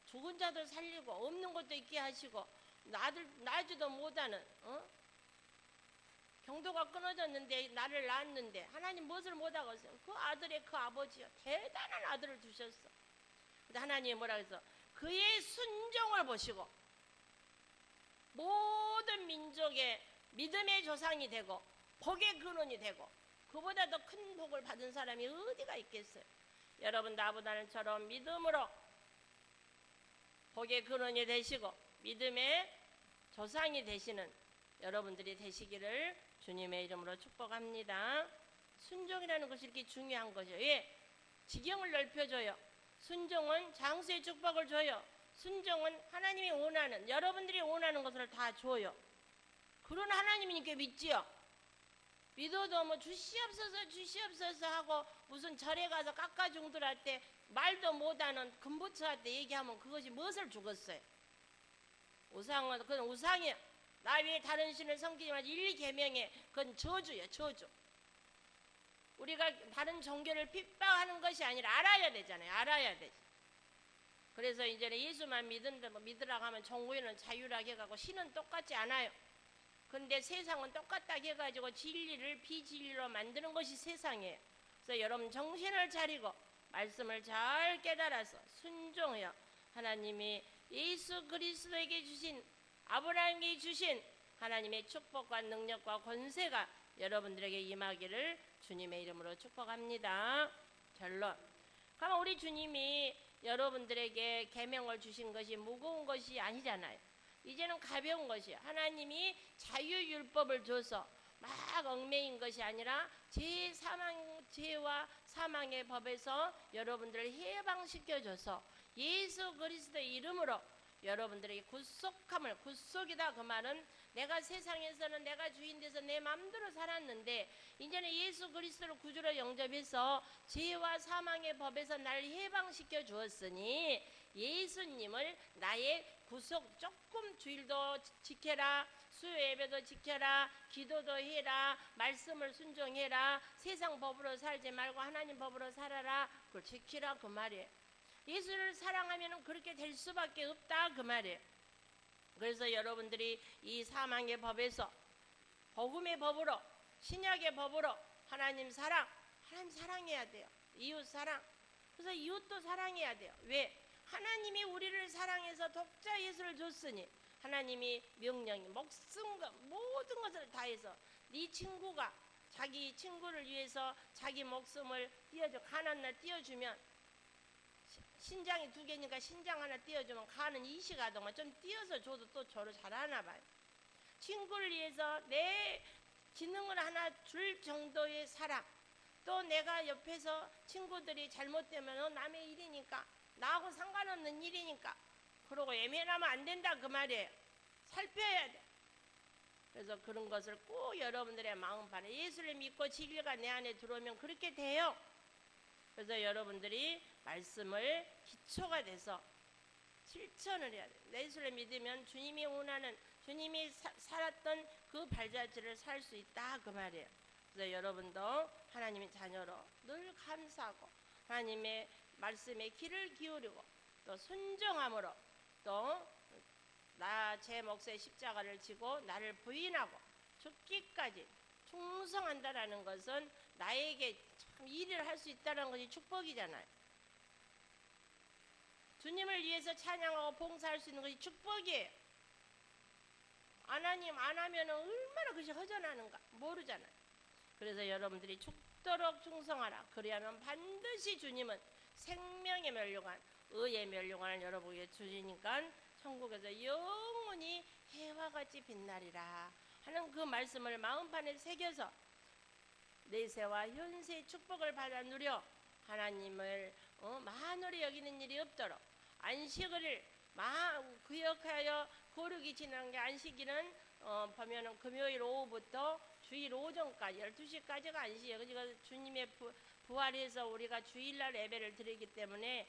죽은 자들 살리고 없는 것도 있게 하시고 나지도 못하는 경도가 끊어졌는데 나를 낳았는데 하나님 무엇을 못하겠어요? 그 아들의 그 아버지요 대단한 아들을 두셨어. 근데 하나님이 뭐라 그랬어? 그의 순종을 보시고 모든 민족의 믿음의 조상이 되고 복의 근원이 되고 그보다 더 큰 복을 받은 사람이 어디가 있겠어요? 여러분 나보다는처럼 믿음으로 복의 근원이 되시고 믿음의 조상이 되시는 여러분들이 되시기를 주님의 이름으로 축복합니다. 순종이라는 것이 이렇게 중요한 것이에요. 예, 지경을 넓혀줘요. 순종은 장수의 축복을 줘요. 순종은 하나님이 원하는 여러분들이 원하는 것을 다 줘요. 그런 하나님이니까 믿지요. 믿어도 뭐 주시옵소서 하고 무슨 절에 가서 깎아중들할 때 말도 못하는 금부처한테 얘기하면 그것이 무엇을 죽었어요? 우상은 그건 우상이야. 나 외에 다른 신을 섬기지만 1계명에 그건 저주예요. 저주. 우리가 다른 종교를 핍박하는 것이 아니라 알아야 되잖아요. 알아야 되지. 그래서 이제는 예수만 믿으라고 하면 종교는 자유라고 해가고 신은 똑같지 않아요. 근데 세상은 똑같다고 해가지고 진리를 비진리로 만드는 것이 세상이에요. 그래서 여러분 정신을 차리고 말씀을 잘 깨달아서 순종해요. 하나님이 예수 그리스도에게 주신 아브라함에게 주신 하나님의 축복과 능력과 권세가 여러분들에게 임하기를 주님의 이름으로 축복합니다. 결론. 그럼 우리 주님이 여러분들에게 계명을 주신 것이 무거운 것이 아니잖아요. 이제는 가벼운 것이에요. 하나님이 자유율법을 줘서 막 얽매인 것이 아니라 죄와 사망의 법에서 여러분들을 해방시켜줘서 예수 그리스도의 이름으로 여러분들에게 구속이다. 그 말은 내가 세상에서는 내가 주인 돼서 내 마음대로 살았는데 이제는 예수 그리스도를 구주로 영접해서 죄와 사망의 법에서 나를 해방시켜 주었으니 예수님을 나의 구속 조금 주일도 지켜라, 수요 예배도 지켜라, 기도도 해라, 말씀을 순종해라, 세상 법으로 살지 말고 하나님 법으로 살아라. 그걸 지키라 그 말이에요. 예수를 사랑하면 그렇게 될 수밖에 없다 그 말이에요. 그래서 여러분들이 이 사망의 법에서 복음의 법으로 신약의 법으로 하나님 사랑해야 돼요. 이웃 사랑. 그래서 이웃도 사랑해야 돼요. 왜? 하나님이 우리를 사랑해서 독자 예수를 줬으니 하나님이 명령이 목숨과 모든 것을 다해서 네 친구가 자기 친구를 위해서 자기 목숨을 띄워줘 가난 날 띄워주면 신장이 2개니까 신장 하나 띄워주면 가는 20가동만 좀 띄워서 줘도 또 저를 잘하나 봐요. 친구를 위해서 내 기능을 하나 줄 정도의 사랑. 또 내가 옆에서 친구들이 잘못되면 남의 일이니까 나하고 상관없는 일이니까 그러고 예민하면 안 된다 그 말이에요. 살펴야 돼. 그래서 그런 것을 꼭 여러분들의 마음판에 예수를 믿고 진리가 내 안에 들어오면 그렇게 돼요. 그래서 여러분들이 말씀을 기초가 돼서 실천을 해야 돼요. 예수를 믿으면 주님이 원하는 주님이 살았던 그 발자취를 살 수 있다 그 말이에요. 그래서 여러분도 하나님의 자녀로 늘 감사하고 하나님의 말씀에 귀를 기울이고 또 순종함으로 또 제 몫의 십자가를 지고 나를 부인하고 죽기까지 충성한다라는 것은 나에게 참 일을 할 수 있다는 것이 축복이잖아요. 주님을 위해서 찬양하고 봉사할 수 있는 것이 축복이에요. 하나님 안 하면 얼마나 그것이 허전하는가 모르잖아요. 그래서 여러분들이 죽도록 충성하라. 그리하면 반드시 주님은 생명의 멸류관, 의의 멸류관을 여러분에게 주시니까 천국에서 영원히 해와 같이 빛나리라 하는 그 말씀을 마음판에 새겨서 내세와 현세의 축복을 받아 누려 하나님을 만홀히 여기는 일이 없도록 안식을 구역하여 거룩히 지내는 게 안식일은 보면은 금요일 오후부터 주일 오전까지 12시까지가 안식이에요. 그러니까 주님의 부활해서 우리가 주일날 예배를 드리기 때문에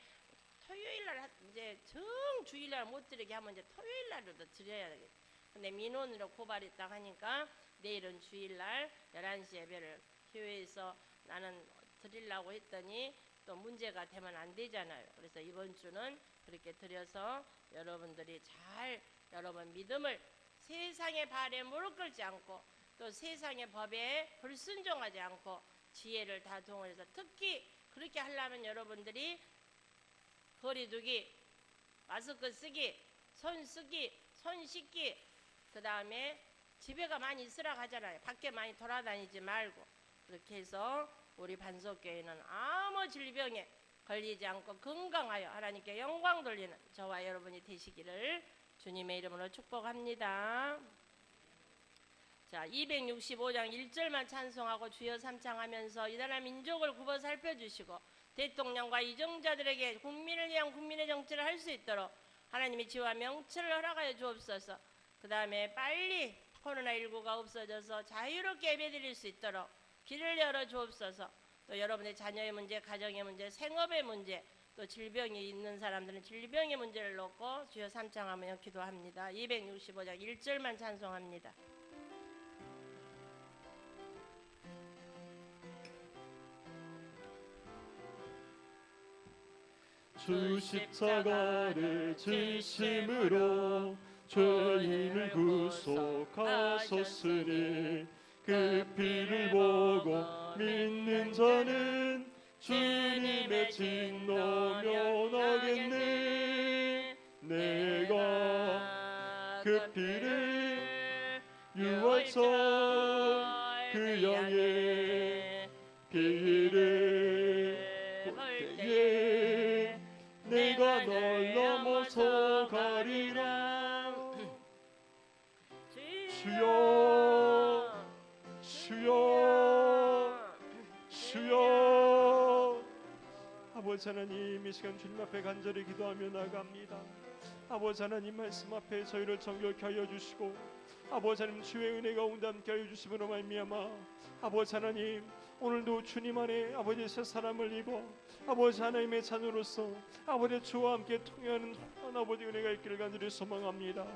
토요일날 이제 정 주일날 못 드리게 하면 이제 토요일날로도 드려야 되겠다. 근데 민원으로 고발했다고 하니까 내일은 주일날 11시 예배를 교회에서 나는 드리려고 했더니 또 문제가 되면 안 되잖아요. 그래서 이번 주는 그렇게 드려서 여러분들이 잘 여러분 믿음을 세상의 발에 무릎 꿇지 않고 또 세상의 법에 불순종하지 않고 지혜를 다 동원해서 특히 그렇게 하려면 여러분들이 거리두기, 마스크 쓰기, 손 쓰기, 손 씻기, 그 다음에 집에가 많이 있으라고 하잖아요. 밖에 많이 돌아다니지 말고. 그렇게 해서 우리 반석교회는 아무 질병에 걸리지 않고 건강하여 하나님께 영광 돌리는 저와 여러분이 되시기를 주님의 이름으로 축복합니다. 자, 265장 1절만 찬송하고 주여 삼창하면서 이 나라 민족을 굽어 살펴주시고 대통령과 이정자들에게 국민을 위한 국민의 정치를 할 수 있도록 하나님이 지와 명철을 허락하여 주옵소서. 그 다음에 빨리 코로나19가 없어져서 자유롭게 예배드릴 수 있도록 길을 열어 주옵소서. 또 여러분의 자녀의 문제, 가정의 문제, 생업의 문제, 또 질병이 있는 사람들은 질병의 문제를 놓고 주여 삼창하며 기도합니다. 265장 1절만 찬송합니다. 주 십자가를 지심으로 죄인을 구속하셨으니 그 피를 보고 믿는 자는 주님의 진노 면하겠네. 내가 그 피를 유월절 그 양의 피를 볼 때에 내가 널 넘어서 가리라. 주여 주여 주여. 아버지 하나님, 이 시간 주님 앞에 간절히 기도하며 나아갑니다. 아버지 하나님, 말씀 앞에 저희를 정결케 하여 주시고 아버지 하나님, 주의 은혜 가운데 함께 하여 주심으로 말미암아 아버지 하나님, 오늘도 주님 안에 아버지 새 사람을 입어 아버지 하나님의 자녀로서 아버지 주와 함께 통하는 아버지 은혜가 있기를 간절히 소망합니다.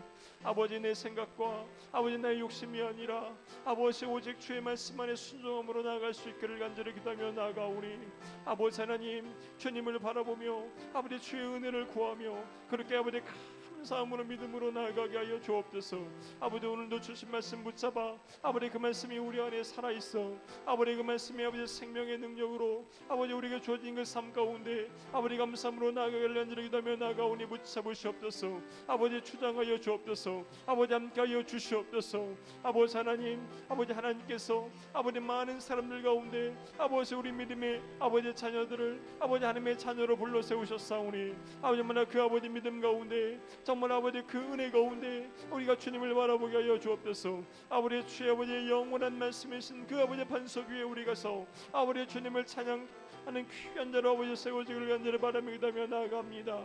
아버지, 내 생각과 아버지 나의 욕심이 아니라 아버지 오직 주의 말씀 안에 순종함으로 나아갈 수 있기를 간절히 기도하며 나아가오니 아버지 하나님, 주님을 바라보며 아버지 주의 은혜를 구하며 그렇게 아버지 감사함으로 믿음으로 나아가게 하여 주옵소서. 아버지, 오늘도 주신 말씀 붙잡아 아버지 그 말씀이 우리 안에 살아있어 아버지 그 말씀이 아버지 생명의 능력으로 아버지 우리에게 주어진 그 삶 가운데 아버지 감사함으로 나아가길 간절히 기도하며 나아가오니 붙잡으시옵소서. 아버지 주장하여 주옵소서. 아버지 함께하여 주시옵소서. 아버지 하나님, 아버지 하나님께서 아버지 많은 사람들 가운데 아버지 우리 믿음의 아버지 자녀들을 아버지 하나님의 자녀로 불러 세우셨사오니 아버지 만나 그 아버지 믿음 가운데 정말 아버지 그 은혜 가운데 우리가 주님을 바라보게 하여 주옵소서. 아버지 주의 아버지의 영원한 말씀이신 그 아버지 반석 위에 우리 가서 아버지 주님을 찬양하는 귀한 자로 아버지 세워지기를 간절히 바라며 기도하며 나아갑니다.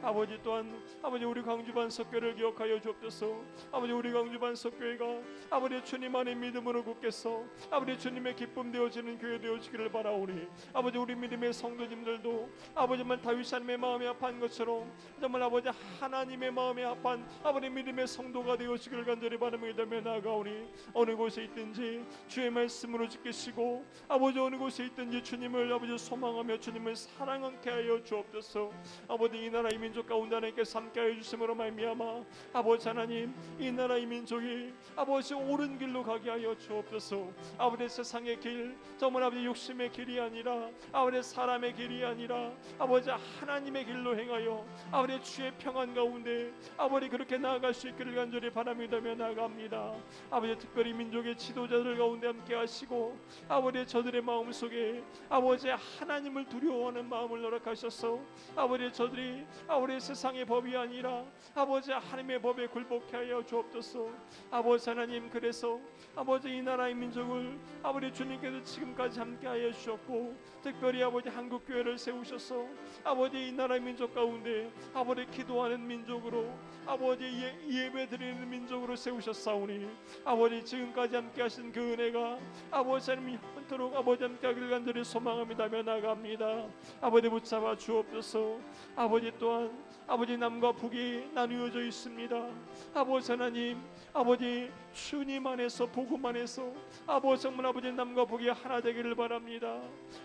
아버지 또한 아버지 우리 광주 반석교회를 기억하여 주옵소서. 아버지 우리 광주 반석교회가 아버지 주님 안에 믿음으로 굳겠어 아버지 주님의 기쁨 되어지는 교회 되어지기를 바라오니 아버지 우리 믿음의 성도님들도 아버지만 다윗 하나님의 마음이 아파한 것처럼 정말 아버지 하나님의 마음에 합한 아버지 믿음의 성도가 되어지기를 간절히 바라며 기도하며 나아가오니 어느 곳에 있든지 주의 말씀으로 지키시고 아버지 어느 곳에 있든지 주님을 아버지 소망하며 주님을 사랑하게 하여 주옵소서. 아버지 이 나라 이 민족 가운데 하나님께서 함께 하여 주심으로 말미암아 아버지 하나님, 이 나라 이 민족이 아버지 옳은 길로 가게 하여 주옵소서. 아버지 세상의 길, 정말 아버지 욕심의 길이 아니라 아버지 사람의 길이 아니라 아버지 하나님의 길로 행하여 아버지 주의 평안 가운데 아버지 그렇게 나아갈 수 있기를 간절히 바라며 나아갑니다. 아버지 특별히 민족의 지도자들 가운데 함께 하시고 아버지 저들의 마음속에 아버지 하나님을 두려워하는 마음을 허락하셔서 아버지 저들이 아버지 세상의 법이 아니라 아버지 하나님의 법에 굴복케 하여 주옵소서. 아버지 하나님, 그래서 아버지 이 나라의 민족을 아버지 주님께서 지금까지 함께 하여 주셨고 특별히 아버지 한국교회를 세우셔서 아버지 이 나라의 민족 가운데 아버지 기도하는 민족으로 아버지 예배 드리는 민족으로 세우셨사오니 아버지 지금까지 함께 하신 그 은혜가 아버지 하나님 영원토록 아버지 함께 하기를 간절히 소망합니다며 기도하며 나갑니다. 아버지 붙잡아 주옵소서. 아버지 또한 아버지 남과 북이 나누어져 있습니다. 아버지 하나님, 아버지 주님 안에서 복음 안에서 아버지 정말 아버지 남과 북이 하나 되기를 바랍니다.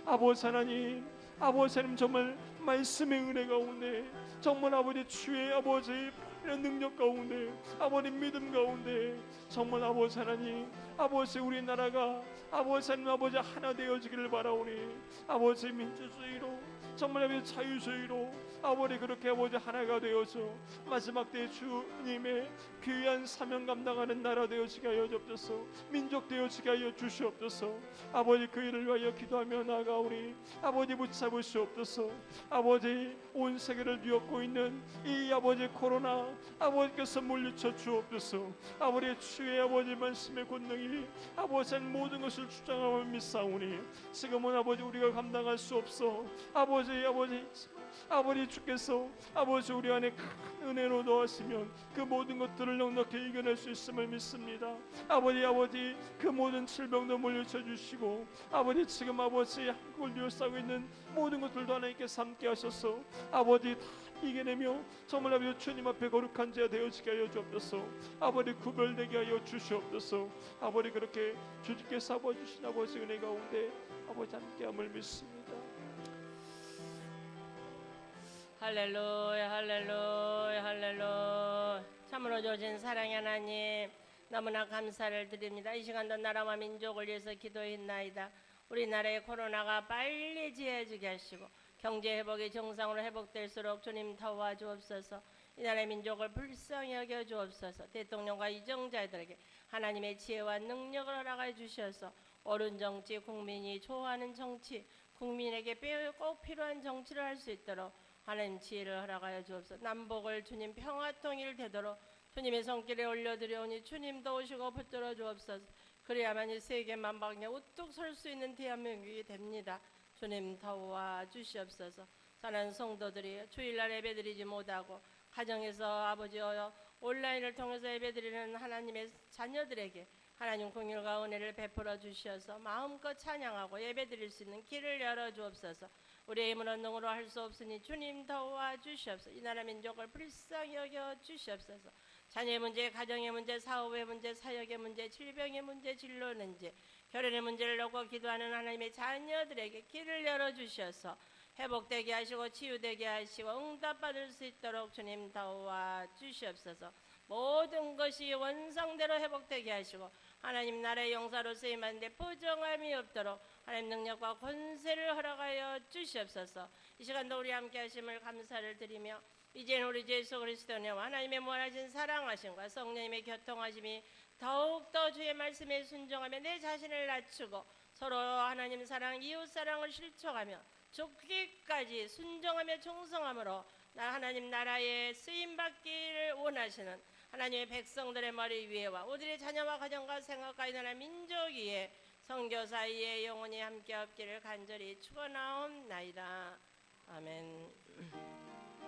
아버지 하나님, 아버지 하나님 정말 말씀의 은혜 가운데 정말 아버지 주의 아버지 능력 가운데 아버지 믿음 가운데 정말 아버지 하나님, 아버지 우리나라가 아버지 하나님 아버지 하나 되어지기를 바라오니 아버지 민주주의로 정말 아버지 자유주의로 아버지 그렇게 아버지 하나가 되어서 마지막 때 주님의 귀한 사명 감당하는 나라 되어지게 하여 주옵소서. 민족 되어지게 하여 주시옵소서. 아버지 그 일을 위하여 기도하며 나아가오니 아버지 붙잡으시옵소서. 아버지 온 세계를 뒤엎고 있는 이 아버지 코로나 아버지께서 물리쳐 주옵소서. 아버지 주의 아버지 말씀의 권능이 아버지 모든 것을 주장하며 믿사오니 지금은 아버지 우리가 감당할 수 없어 아버지 주께서 아버지 우리 안에 큰 은혜로 넣으시면 그 모든 것들을 넉넉히 이겨낼 수 있음을 믿습니다. 아버지 그 모든 질병도 물리쳐 주시고 아버지 지금 아버지 한국을 둘러싸고 있는 모든 것들도 하나님께서 함께 하셔서 아버지 다 이겨내며 정말 아버지 주님 앞에 거룩한 자가 되어지게 하여 주옵소서. 아버지 구별되게 하여 주시옵소서. 아버지 그렇게 주님께서 아버지 주신 아버지 은혜 가운데 아버지 함께함을 믿습니다. 할렐루야 할렐루야 할렐루야. 참으로 주신 사랑의 하나님 너무나 감사를 드립니다. 이 시간도 나라와 민족을 위해서 기도했나이다. 우리나라의 코로나가 빨리 지해지게 하시고 경제 회복이 정상으로 회복될수록 주님 도와주옵소서. 이 나라의 민족을 불쌍히 여겨 주옵소서. 대통령과 이정자들에게 하나님의 지혜와 능력을 허락해 주셔서 옳은 정치, 국민이 좋아하는 정치, 국민에게 꼭 필요한 정치를 할 수 있도록 하나님 지혜를 허락하여 주옵소서. 남북을 주님 평화통일 되도록 주님의 손길에 올려드려오니 주님도 오시고 붙들어 주옵소서. 그래야만 이 세계 만방에 우뚝 설 수 있는 대한민국이 됩니다. 주님 도와주시옵소서. 사랑하는 성도들이 주일날 예배드리지 못하고 가정에서 아버지여 온라인을 통해서 예배드리는 하나님의 자녀들에게 하나님 공일과 은혜를 베풀어 주셔서 마음껏 찬양하고 예배드릴 수 있는 길을 열어 주옵소서. 우리의 힘으로 능으로 할 수 없으니 주님 도와주시옵소서. 이 나라 민족을 불쌍히 여겨 주시옵소서. 자녀의 문제, 가정의 문제, 사업의 문제, 사역의 문제, 질병의 문제, 진로의 문제, 결혼의 문제를 놓고 기도하는 하나님의 자녀들에게 길을 열어주셔서 회복되게 하시고 치유되게 하시고 응답받을 수 있도록 주님 도와주시옵소서. 모든 것이 원상대로 회복되게 하시고 하나님 나라의 용사로 쓰임하는데 부정함이 없도록 하나님 능력과 권세를 허락하여 주시옵소서. 이 시간도 우리 함께 하심을 감사를 드리며 이제는 우리 주 예수 그리스도의 하나님의 무한하신 사랑하심과 성령님의 교통하심이 더욱더 주의 말씀에 순종하며 내 자신을 낮추고 서로 하나님 사랑, 이웃 사랑을 실천하며 죽기까지 순종하며 충성함으로 하나님 나라에 쓰임받기를 원하시는 하나님의 백성들의 머리 위에와 우리의 자녀와 가정과 생각과 이 나라 민족 위에 선교사의 영원히 함께 없기를 간절히 축원하옵나이다. 아멘.